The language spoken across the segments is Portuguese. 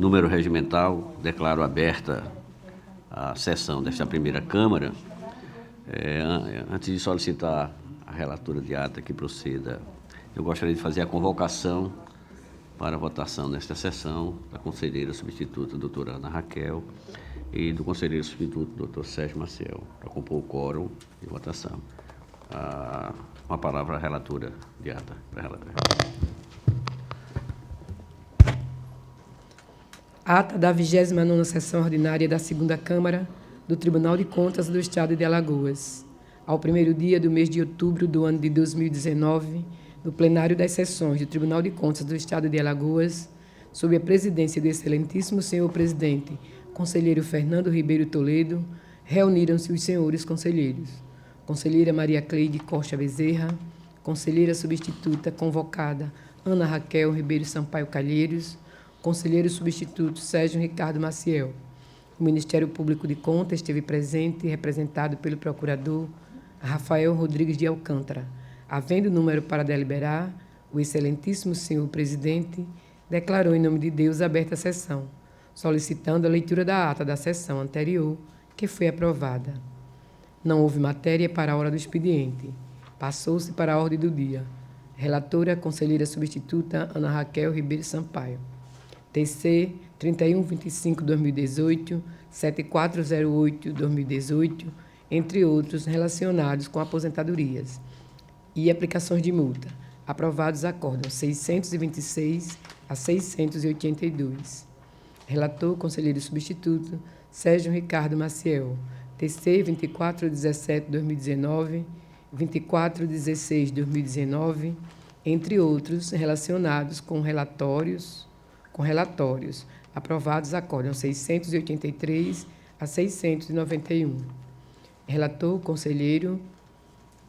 Número regimental, declaro aberta a sessão desta primeira Câmara. Antes de solicitar a relatora de ata que proceda, eu gostaria de fazer a convocação para a votação nesta sessão da conselheira substituta doutora Ana Raquel e do conselheiro substituto doutor Sérgio Maciel, para compor o quórum de votação. Uma palavra à relatora de ata. Ata da 29ª Sessão Ordinária da 2ª Câmara do Tribunal de Contas do Estado de Alagoas. Ao primeiro dia do mês de outubro do ano de 2019, no plenário das sessões do Tribunal de Contas do Estado de Alagoas, sob a presidência do excelentíssimo senhor presidente, conselheiro Fernando Ribeiro Toledo, reuniram-se os senhores conselheiros: conselheira Maria Cleide Costa Bezerra, conselheira substituta convocada Ana Raquel Ribeiro Sampaio Calheiros, conselheiro substituto Sérgio Ricardo Maciel. O Ministério Público de Contas esteve presente, representado pelo procurador Rafael Rodrigues de Alcântara. Havendo número para deliberar, o excelentíssimo senhor presidente declarou em nome de Deus aberta a sessão, solicitando a leitura da ata da sessão anterior, que foi aprovada. Não houve matéria para a hora do expediente. Passou-se para a ordem do dia. Relatora, conselheira substituta Ana Raquel Ribeiro Sampaio. TC 3125-2018, 7408-2018, entre outros relacionados com aposentadorias e aplicações de multa. Aprovados acórdãos 626 a 682. Relator, conselheiro substituto Sérgio Ricardo Maciel. TC 2417-2019, 2416-2019, entre outros relacionados com relatórios. Aprovados acórdãos 683 a 691. Relator, conselheiro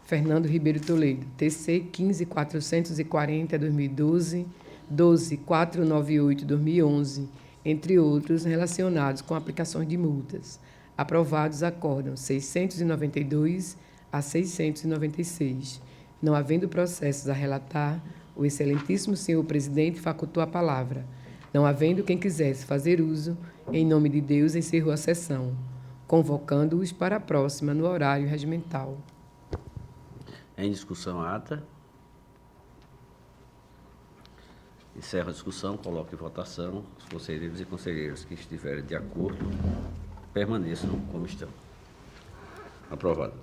Fernando Ribeiro Toledo. TC 15440-2012, 12498-2011, entre outros relacionados com aplicações de multas. Aprovados acórdãos 692 a 696. Não havendo processos a relatar, o excelentíssimo senhor presidente facultou a palavra. Não havendo quem quisesse fazer uso, em nome de Deus, encerrou a sessão, convocando-os para a próxima no horário regimental. Em discussão a ata. Encerro a discussão, coloco em votação. Os conselheiros e conselheiras que estiverem de acordo permaneçam como estão. Aprovado.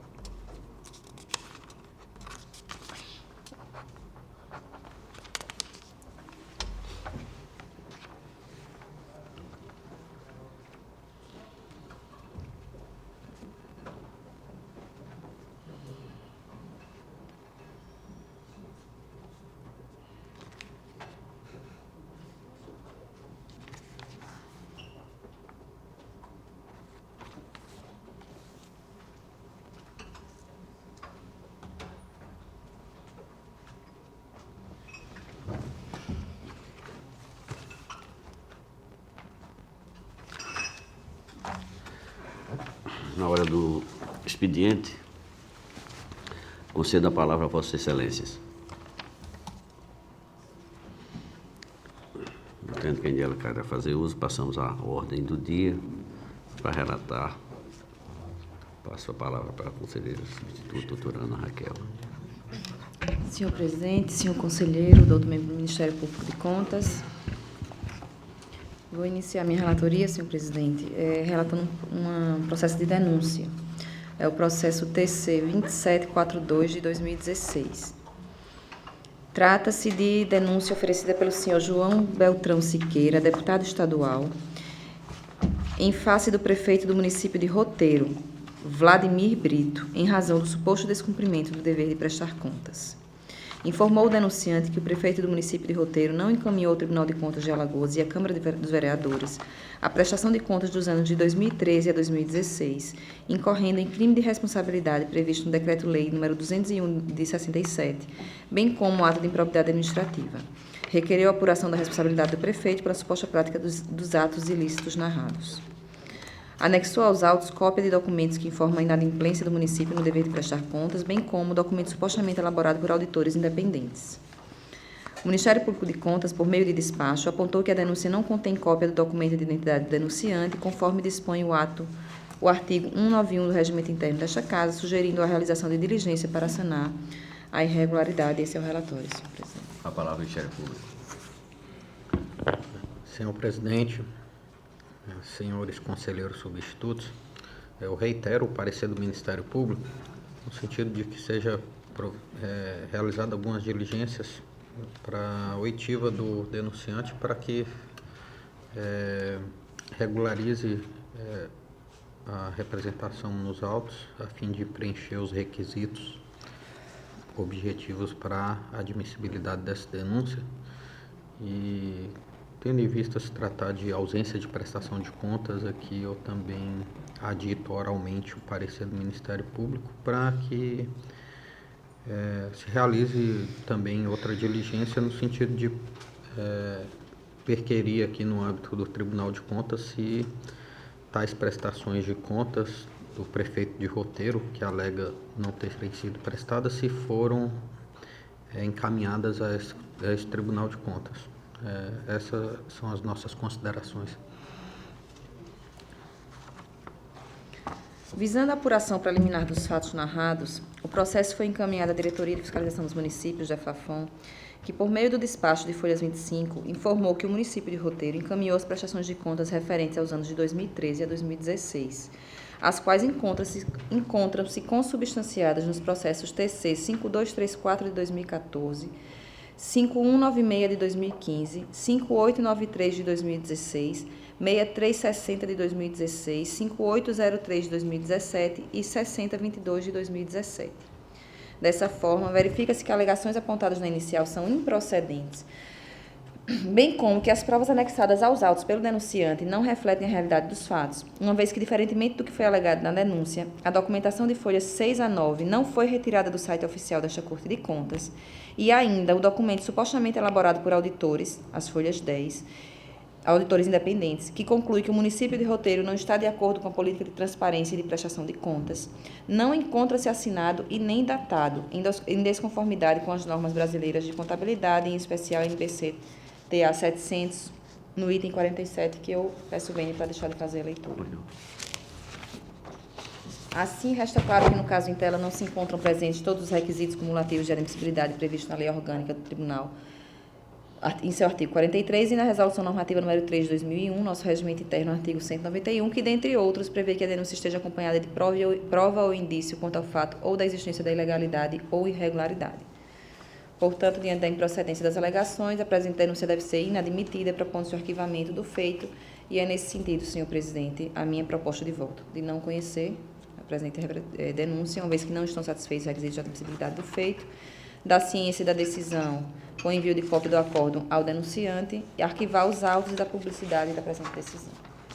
Na hora do expediente, concedo a palavra a Vossas Excelências. Não tendo quem dela queira fazer uso, passamos à ordem do dia para relatar. Passo a palavra para a conselheira substituta, doutora Ana Raquel. Senhor presidente, senhor conselheiro, doutor membro do Ministério Público de Contas, vou iniciar minha relatoria, senhor presidente, relatando um processo de denúncia. É o processo TC 2742 de 2016. Trata-se de denúncia oferecida pelo senhor João Beltrão Siqueira, deputado estadual, em face do prefeito do município de Roteiro, Vladimir Brito, em razão do suposto descumprimento do dever de prestar contas. Informou o denunciante que o prefeito do município de Roteiro não encaminhou ao Tribunal de Contas de Alagoas e à Câmara dos Vereadores a prestação de contas dos anos de 2013 a 2016, incorrendo em crime de responsabilidade previsto no Decreto-Lei nº 201 de 67, bem como ato de improbidade administrativa. Requereu a apuração da responsabilidade do prefeito pela suposta prática dos atos ilícitos narrados. Anexou aos autos cópia de documentos que informam a inadimplência do município no dever de prestar contas, bem como documento supostamente elaborado por auditores independentes. O Ministério Público de Contas, por meio de despacho, apontou que a denúncia não contém cópia do documento de identidade do denunciante, conforme dispõe o artigo 191 do Regimento Interno desta Casa, sugerindo a realização de diligência para sanar a irregularidade. Esse é o relatório, senhor presidente. A palavra ao Ministério Público. Senhor presidente, senhores conselheiros substitutos, eu reitero o parecer do Ministério Público, no sentido de que seja realizada algumas diligências para a oitiva do denunciante para que regularize a representação nos autos, a fim de preencher os requisitos objetivos para a admissibilidade dessa denúncia. E, tendo em vista se tratar de ausência de prestação de contas, aqui eu também adito oralmente o parecer do Ministério Público para que se realize também outra diligência no sentido de perquirir aqui no âmbito do Tribunal de Contas se tais prestações de contas do prefeito de Roteiro, que alega não terem sido prestadas, se foram encaminhadas a esse Tribunal de Contas. Essas são as nossas considerações. Visando a apuração preliminar dos fatos narrados, o processo foi encaminhado à Diretoria de Fiscalização dos Municípios, da FAFOM, que, por meio do despacho de folhas 25, informou que o município de Roteiro encaminhou as prestações de contas referentes aos anos de 2013 a 2016, as quais encontram-se consubstanciadas nos processos TC 5234 de 2014, 5196 de 2015, 5893 de 2016, 6360 de 2016, 5803 de 2017 e 6022 de 2017. Dessa forma, verifica-se que alegações apontadas na inicial são improcedentes, bem como que as provas anexadas aos autos pelo denunciante não refletem a realidade dos fatos, uma vez que, diferentemente do que foi alegado na denúncia, a documentação de folhas 6 a 9 não foi retirada do site oficial desta Corte de Contas, e ainda o documento supostamente elaborado por auditores, as folhas 10, auditores independentes, que conclui que o município de Roteiro não está de acordo com a política de transparência e de prestação de contas, não encontra-se assinado e nem datado, em desconformidade com as normas brasileiras de contabilidade, em especial a NBC TA 700, no item 47, que eu peço bem para deixar de fazer a leitura. Assim, resta claro que, no caso em tela, não se encontram presentes todos os requisitos cumulativos de admissibilidade previstos na Lei Orgânica do Tribunal, em seu artigo 43, e na Resolução Normativa número 3 de 2001, nosso regimento interno, artigo 191, que, dentre outros, prevê que a denúncia esteja acompanhada de prova ou indício quanto ao fato ou da existência da ilegalidade ou irregularidade. Portanto, diante da improcedência das alegações, a presente denúncia deve ser inadmitida, propondo-se o arquivamento do feito, e é nesse sentido, senhor presidente, a minha proposta de voto, de não conhecer a presente denúncia, uma vez que não estão satisfeitos os requisitos de admissibilidade do feito, da ciência e da decisão com envio de cópia do acórdão ao denunciante e arquivar os autos da publicidade da presente decisão.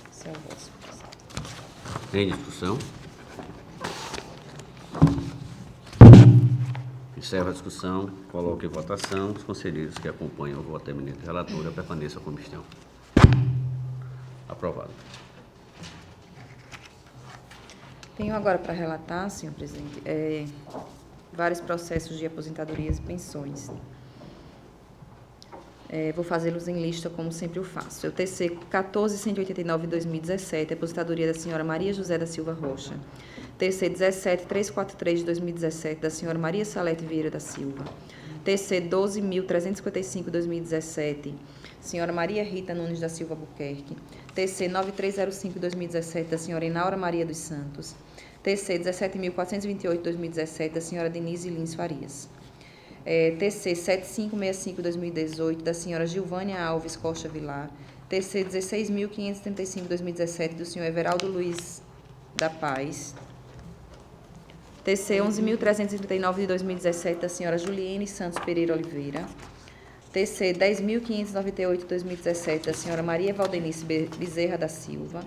Esse é o voto, senhor presidente. Tem discussão? Encerro a discussão, coloco em votação. Os conselheiros que acompanham o voto eminente do relator permaneçam como estão. Aprovado. Tenho agora para relatar, senhor presidente, vários processos de aposentadorias e pensões. Vou fazê-los em lista, como sempre o faço. O TC 14189 de 2017, aposentadoria da senhora Maria José da Silva Rocha. TC 17343 de 2017, da senhora Maria Salete Vieira da Silva. TC 12355 de 2017, senhora Maria Rita Nunes da Silva Buquerque. TC 9305 de 2017, da senhora Inaura Maria dos Santos. TC 17.428 de 2017, da senhora Denise Lins Farias. TC 7565 de 2018, da senhora Gilvânia Alves Costa Vilar. TC 16.535 de 2017, do senhor Everaldo Luiz da Paz. TC 11.339 de 2017, da senhora Juliene Santos Pereira Oliveira. TC 10.598 de 2017, da senhora Maria Valdenice Bezerra da Silva.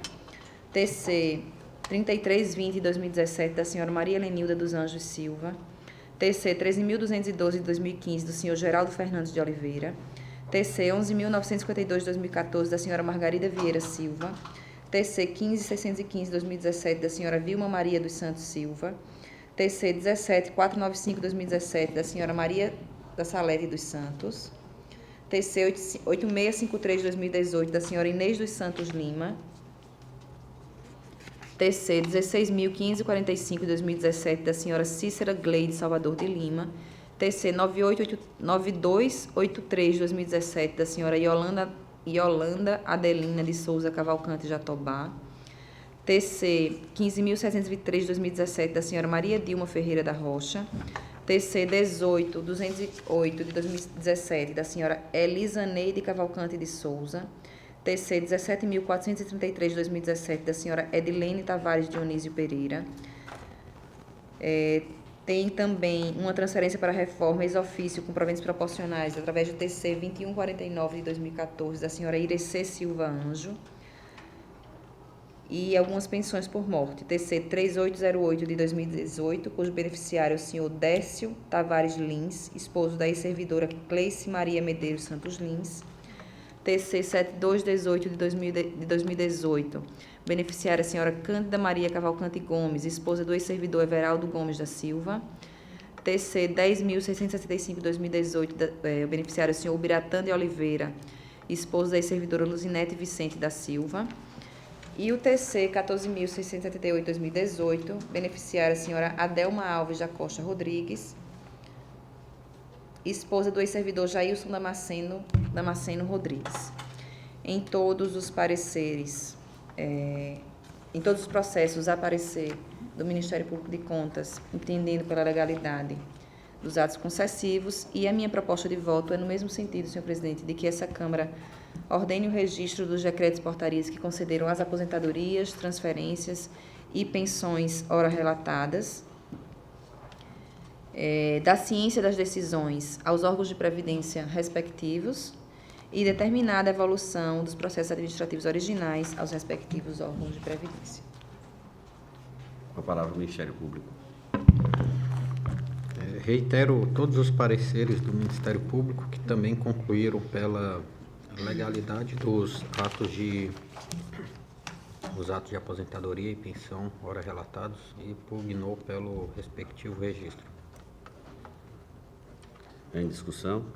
TC 3320 de 2017, da senhora Maria Lenilda dos Anjos Silva. TC 13.212 de 2015, do senhor Geraldo Fernandes de Oliveira. TC 11.952 de 2014, da senhora Margarida Vieira Silva. TC 15.615 de 2017, da senhora Vilma Maria dos Santos Silva. TC 17.495 de 2017, da senhora Maria da Salete dos Santos. TC 8653 de 2018, da senhora Inês dos Santos Lima. TC 16.545 de 2017, da senhora Cícera Gleide Salvador de Lima. TC 9283 de 2017, da senhora Yolanda Adelina de Souza Cavalcante Jatobá. TC 15.723 de 2017, da senhora Maria Dilma Ferreira da Rocha. TC 18.208 de 2017, da senhora Elisaneide Cavalcante de Souza. TC 17.433 de 2017, da senhora Edilene Tavares Dionísio Pereira. Tem também uma transferência para reforma ex-ofício com proventos proporcionais através do TC 2149 de 2014, da senhora Irecê Silva Anjo. E algumas pensões por morte. TC 3808 de 2018, cujo beneficiário é o senhor Décio Tavares Lins, esposo da ex-servidora Cleice Maria Medeiros Santos Lins. TC 7218 de 2018, beneficiária a senhora Cândida Maria Cavalcante Gomes, esposa do ex-servidor Everaldo Gomes da Silva. TC 10.665 de 2018, beneficiário o senhor Ubiratã de Oliveira, esposo da ex-servidora Luzinete Vicente da Silva. E o TC 14.678 de 2018, beneficiária a senhora Adelma Alves da Costa Rodrigues, esposa do ex-servidor Jailson Damasceno Rodrigues. Em todos os pareceres, em todos os processos a parecer do Ministério Público de Contas, entendendo pela legalidade dos atos concessivos, e a minha proposta de voto é no mesmo sentido, senhor presidente, de que essa Câmara ordene o registro dos decretos e portarias que concederam as aposentadorias, transferências e pensões ora relatadas, da ciência das decisões aos órgãos de previdência respectivos e determinada a evolução dos processos administrativos originais aos respectivos órgãos de previdência. Com a palavra o Ministério Público. Reitero todos os pareceres do Ministério Público, que também concluíram pela legalidade dos atos de aposentadoria e pensão ora relatados e pugnou pelo respectivo registro. Em discussão?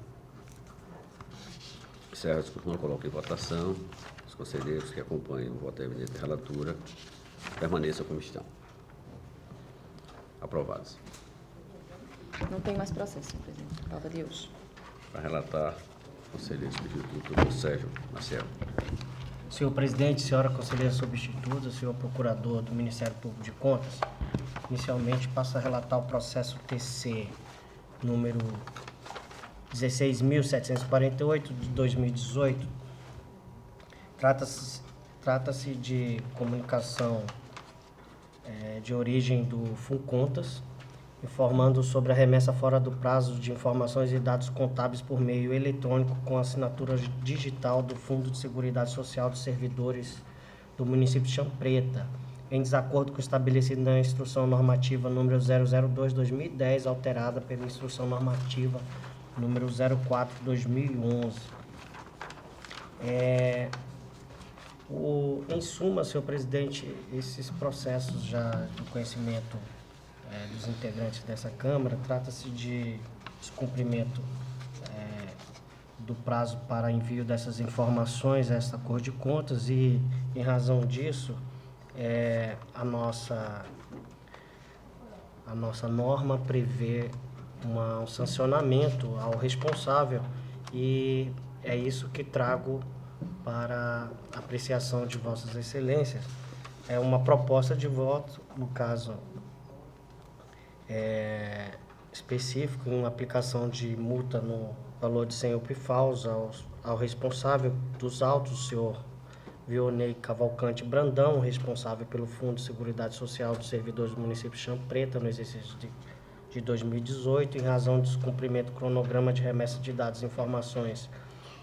Encerra a discussão, coloco em votação. Os conselheiros que acompanham o voto evidente da relatora permaneçam como estão. Aprovados. Não tem mais processo, senhor presidente. Prova de hoje. Para relatar, conselheiro substituto do Sérgio Maciel. Senhor presidente, senhora conselheira substituta, senhor procurador do Ministério Público de Contas, inicialmente passo a relatar o processo TC número 16.748 de 2018. Trata-se de comunicação de origem do FUNContas, informando sobre a remessa fora do prazo de informações e dados contábeis por meio eletrônico com assinatura digital do Fundo de Seguridade Social dos servidores do município de Chão Preta, em desacordo com o estabelecido na Instrução Normativa número 002/2010, alterada pela Instrução Normativa número 04/2011. Em suma, senhor presidente, esses processos já do conhecimento dos integrantes dessa Câmara, trata-se de descumprimento do prazo para envio dessas informações a esta Corte de Contas e, em razão disso, a nossa norma prevê um sancionamento ao responsável e é isso que trago para apreciação de Vossas Excelências. É uma proposta de voto, no caso específico, uma aplicação de multa no valor de 100 UPFAUs ao responsável dos autos, o senhor Vionei Cavalcante Brandão, responsável pelo Fundo de Seguridade Social dos servidores do município de Chão Preta no exercício de 2018, em razão do descumprimento do cronograma de remessa de dados e informações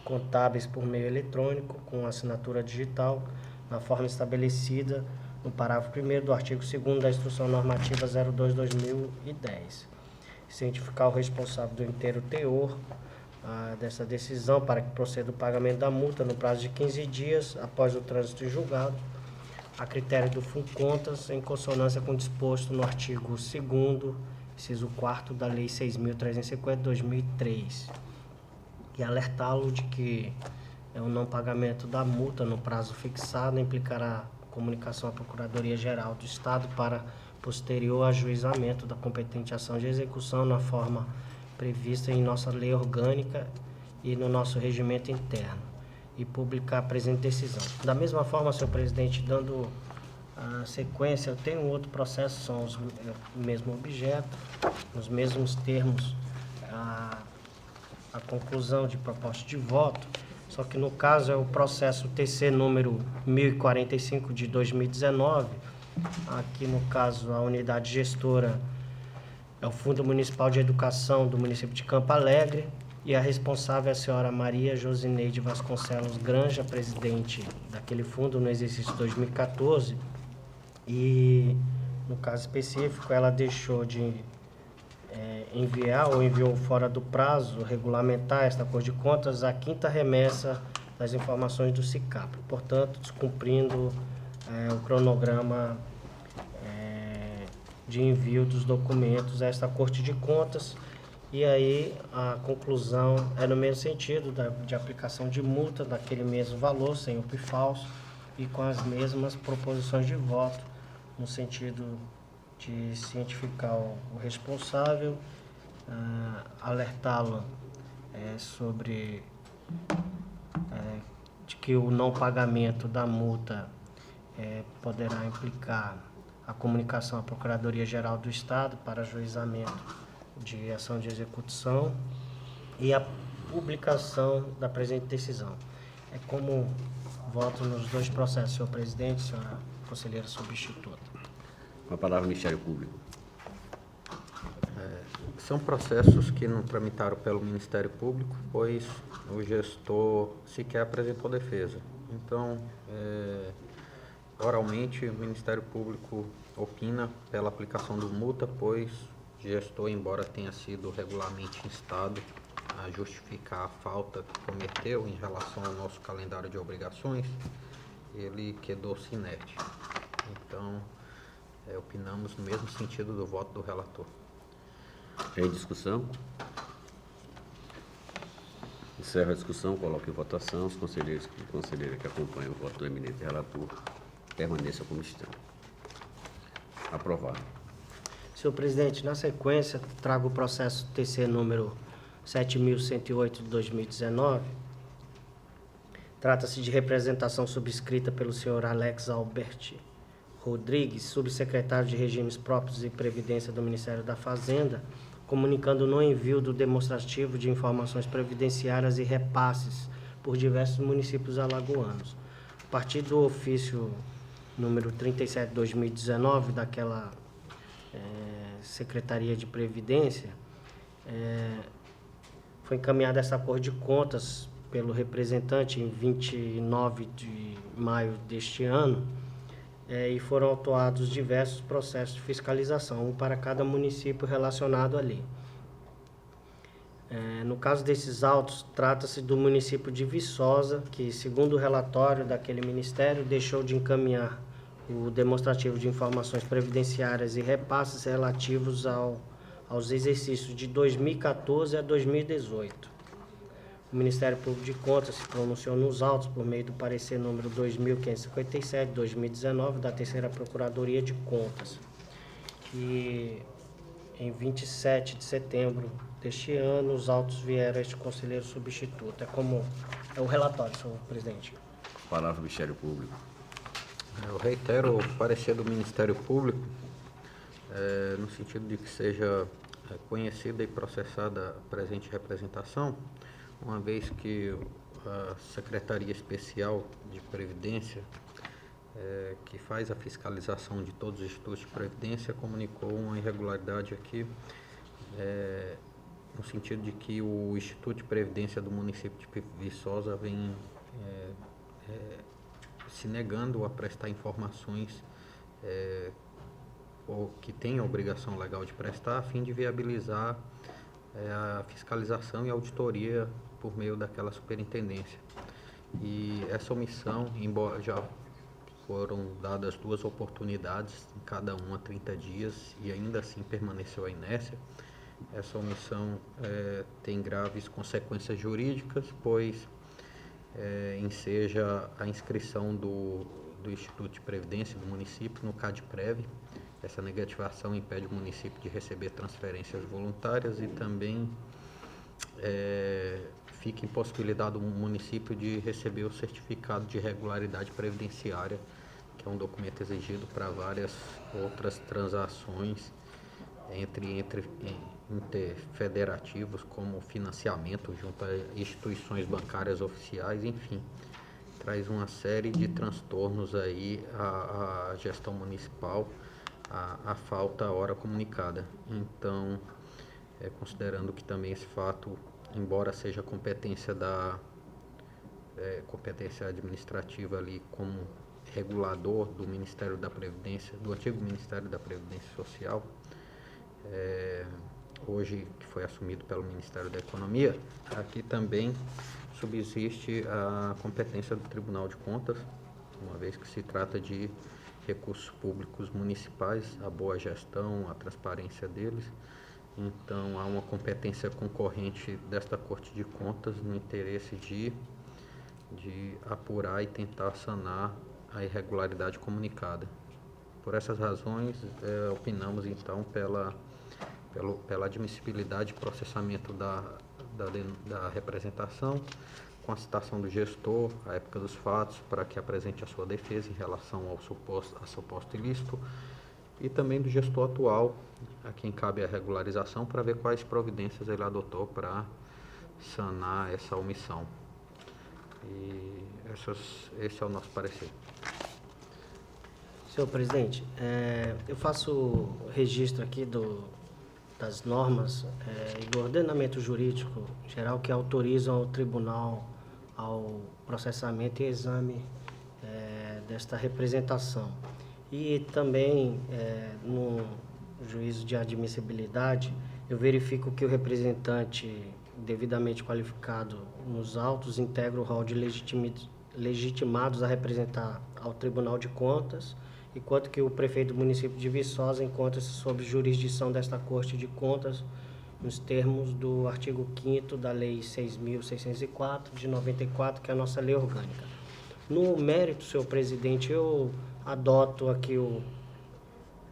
contábeis por meio eletrônico, com assinatura digital, na forma estabelecida no parágrafo 1º do artigo 2º da Instrução Normativa 02/2010. Cientificar o responsável do inteiro teor dessa decisão para que proceda o pagamento da multa no prazo de 15 dias após o trânsito em julgado, a critério do FUNContas, em consonância com o disposto no artigo 2º, inciso 4º da Lei 6.350/2003. e alertá-lo de que o não pagamento da multa no prazo fixado implicará comunicação à Procuradoria-Geral do Estado para posterior ajuizamento da competente ação de execução na forma prevista em nossa lei orgânica e no nosso regimento interno, e publicar a presente decisão. Da mesma forma, senhor presidente, dando a sequência, eu tenho um outro processo, são o mesmo objeto, os mesmos termos, a conclusão de proposta de voto, só que no caso é o processo TC número 1045 de 2019, aqui no caso a unidade gestora é o Fundo Municipal de Educação do município de Campo Alegre, e a responsável é a senhora Maria Josineide Vasconcelos Granja, presidente daquele fundo no exercício 2014, e no caso específico ela deixou de enviar ou enviou fora do prazo regulamentar esta Cor de Contas a quinta remessa das informações do SICAP, portanto descumprindo o cronograma de envio dos documentos a esta Corte de Contas. E aí a conclusão é no mesmo sentido de aplicação de multa daquele mesmo valor, sem o PIB falso, e com as mesmas proposições de voto, no sentido de cientificar o responsável, alertá-lo sobre de que o não pagamento da multa poderá implicar a comunicação à Procuradoria-Geral do Estado para ajuizamento de ação de execução e a publicação da presente decisão. É como voto nos dois processos, senhor presidente, senhora conselheira substituta. Com a palavra, Ministério Público. São processos que não tramitaram pelo Ministério Público, pois o gestor sequer apresentou defesa. Então, oralmente, o Ministério Público opina pela aplicação do multa, pois o gestor, embora tenha sido regularmente instado a justificar a falta que cometeu em relação ao nosso calendário de obrigações, ele quedou-se inerte. Então, opinamos no mesmo sentido do voto do relator. Em discussão? Encerro a discussão, coloco em votação. Os conselheiros e conselheiras que acompanham o voto do eminente relator permaneçam como estão. Aprovado. Senhor presidente, na sequência, trago o processo TC número 7.108 de 2019. Trata-se de representação subscrita pelo senhor Alex Albert Rodrigues, subsecretário de Regimes Próprios e Previdência do Ministério da Fazenda, comunicando no envio do demonstrativo de informações previdenciárias e repasses por diversos municípios alagoanos. A partir do ofício número 37 de 2019, daquela Secretaria de Previdência, foi encaminhada essa Cor de Contas pelo representante em 29 de maio deste ano, e foram autuados diversos processos de fiscalização, um para cada município relacionado ali. No caso desses autos, trata-se do município de Viçosa, que, segundo o relatório daquele ministério, deixou de encaminhar o demonstrativo de informações previdenciárias e repasses relativos aos exercícios de 2014 a 2018. O Ministério Público de Contas se pronunciou nos autos por meio do parecer número 2557 de 2019 da Terceira Procuradoria de Contas. E em 27 de setembro deste ano, os autos vieram a este conselheiro substituto. É o relatório, senhor presidente. Palavra do Ministério Público. Eu reitero o parecer do Ministério Público, no sentido de que seja conhecida e processada a presente representação, uma vez que a Secretaria Especial de Previdência, que faz a fiscalização de todos os institutos de previdência, comunicou uma irregularidade aqui, no sentido de que o Instituto de Previdência do município de Viçosa vem se negando a prestar informações ou que tem a obrigação legal de prestar, a fim de viabilizar a fiscalização e auditoria por meio daquela superintendência. E essa omissão, embora já foram dadas 2 oportunidades, em cada uma 30 dias, e ainda assim permaneceu a inércia, Essa omissão tem graves consequências jurídicas, pois enseja a inscrição do Instituto de Previdência do município no CADPREV. Essa negativação impede o município de receber transferências voluntárias e também fica impossibilitado o município de receber o certificado de regularidade previdenciária, que é um documento exigido para várias outras transações entre interfederativos, como financiamento junto a instituições bancárias oficiais, enfim, traz uma série de transtornos aí à gestão municipal, a falta à hora comunicada. Então, considerando que também esse fato, embora seja competência competência administrativa ali como regulador do Ministério da Previdência, do antigo Ministério da Previdência Social, hoje que foi assumido pelo Ministério da Economia, aqui também subsiste a competência do Tribunal de Contas, uma vez que se trata de recursos públicos municipais, a boa gestão, a transparência deles. Então, há uma competência concorrente desta Corte de Contas no interesse de apurar e tentar sanar a irregularidade comunicada. Por essas razões, opinamos então pela admissibilidade e processamento da representação, com a citação do gestor, à época dos fatos, para que apresente a sua defesa em relação ao suposto ilícito, e também do gestor atual, a quem cabe a regularização, para ver quais providências ele adotou para sanar essa omissão. E esse é o nosso parecer. Senhor presidente, eu faço registro aqui das normas e do ordenamento jurídico geral que autorizam ao tribunal ao processamento e exame desta representação. E também, no juízo de admissibilidade, eu verifico que o representante devidamente qualificado nos autos integra o rol de legitimados a representar ao Tribunal de Contas, enquanto que o prefeito do município de Viçosa encontra-se sob jurisdição desta Corte de Contas, nos termos do artigo 5º da Lei 6.604, de 94, que é a nossa lei orgânica. No mérito, senhor presidente, eu adoto aqui o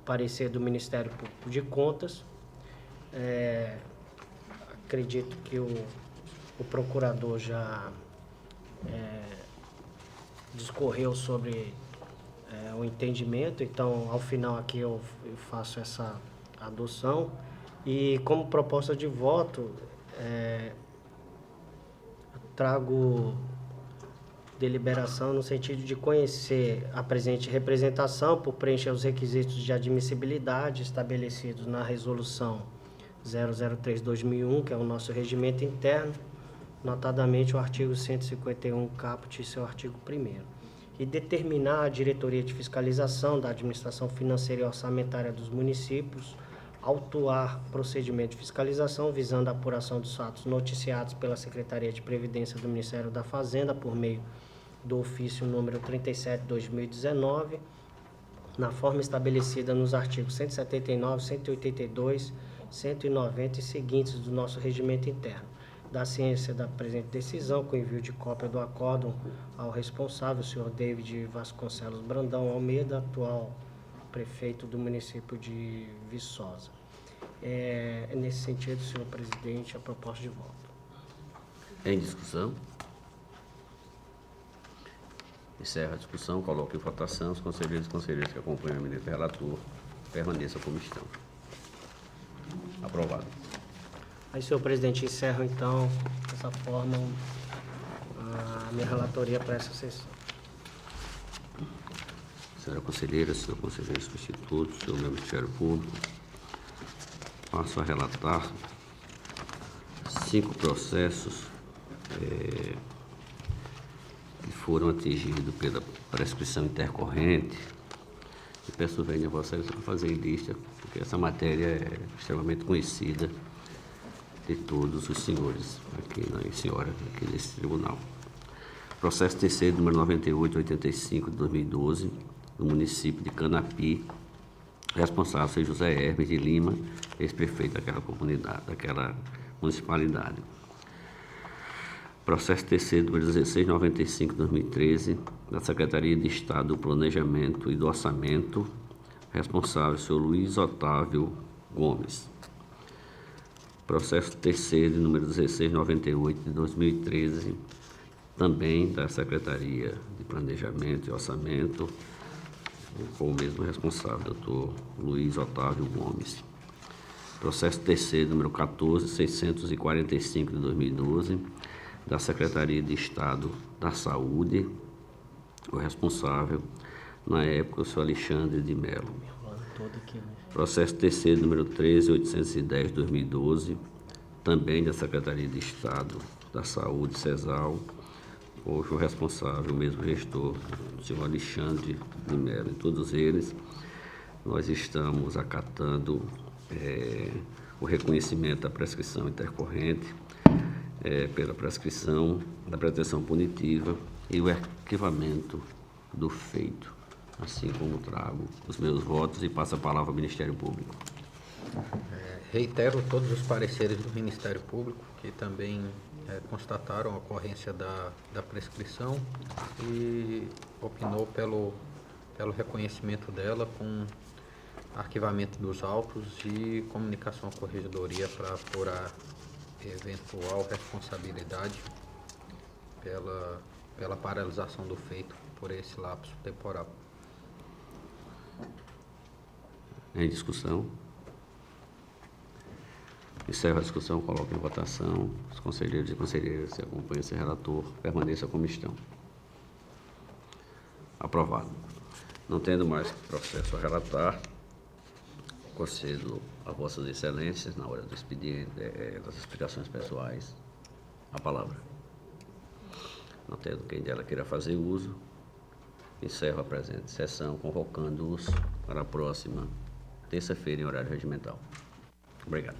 parecer do Ministério Público de Contas. Acredito que o procurador já discorreu sobre o entendimento, então, ao final aqui eu faço essa adoção. E como proposta de voto, trago deliberação no sentido de conhecer a presente representação por preencher os requisitos de admissibilidade estabelecidos na Resolução 003/2001, que é o nosso regimento interno, notadamente o artigo 151 caput e seu artigo 1º, e determinar a diretoria de fiscalização da administração financeira e orçamentária dos municípios autuar procedimento de fiscalização visando a apuração dos fatos noticiados pela Secretaria de Previdência do Ministério da Fazenda por meio do ofício número 37/2019, na forma estabelecida nos artigos 179, 182, 190 e seguintes do nosso regimento interno. Da ciência da presente decisão, com envio de cópia do acórdão ao responsável, o senhor David Vasconcelos Brandão Almeida, atual prefeito do município de Viçosa. Nesse sentido, senhor presidente, a proposta de voto. Em discussão? Encerra a discussão, coloco em votação. Os conselheiros e conselheiras que acompanham o ministro relator permaneçam como estão. Aprovado. Aí, senhor presidente, encerro então, dessa forma, a minha relatoria para essa sessão. Senhora conselheira, senhor conselheiro substituto, senhor meu Ministério Público, passo a relatar 5 processos que foram atingidos pela prescrição intercorrente. E peço venha a vocês a fazer lista, porque essa matéria é extremamente conhecida de todos os senhores aqui, e senhora, aqui nesse tribunal. Processo terceiro, número 9885 de 2012, do município de Canapi, responsável seja José Hermes de Lima, ex-prefeito daquela comunidade, daquela municipalidade. Processo TC número 1695/2013, da Secretaria de Estado do Planejamento e do Orçamento, responsável senhor Luiz Otávio Gomes. Processo TC de número 1698/2013, também da Secretaria de Planejamento e Orçamento, com o mesmo responsável, doutor Luiz Otávio Gomes. Processo TC número 14645/2012, da Secretaria de Estado da Saúde, o responsável, na época, o senhor Alexandre de Mello. Processo TC número 13810/2012, também da Secretaria de Estado da Saúde, CESAL, cujo responsável, o mesmo gestor, o senhor Alexandre de Mello. Em todos eles, nós estamos acatando o reconhecimento da prescrição intercorrente pela prescrição da pretensão punitiva e o arquivamento do feito, assim como trago os meus votos e passo a palavra ao Ministério Público. Reitero todos os pareceres do Ministério Público, que também constataram a ocorrência da prescrição e opinou pelo reconhecimento dela com arquivamento dos autos e comunicação à Corregedoria para apurar eventual responsabilidade pela paralisação do feito por esse lapso temporal. Em discussão? Encerro a discussão, coloco em votação. Os conselheiros e conselheiras que acompanham esse relator permaneçam como estão. Aprovado. Não tendo mais processo a relatar, concedo a vossas excelências, na hora do expediente, das explicações pessoais, a palavra. Não tendo quem dela queira fazer uso, encerro a presente sessão, convocando-os para a próxima terça-feira em horário regimental. Obrigado.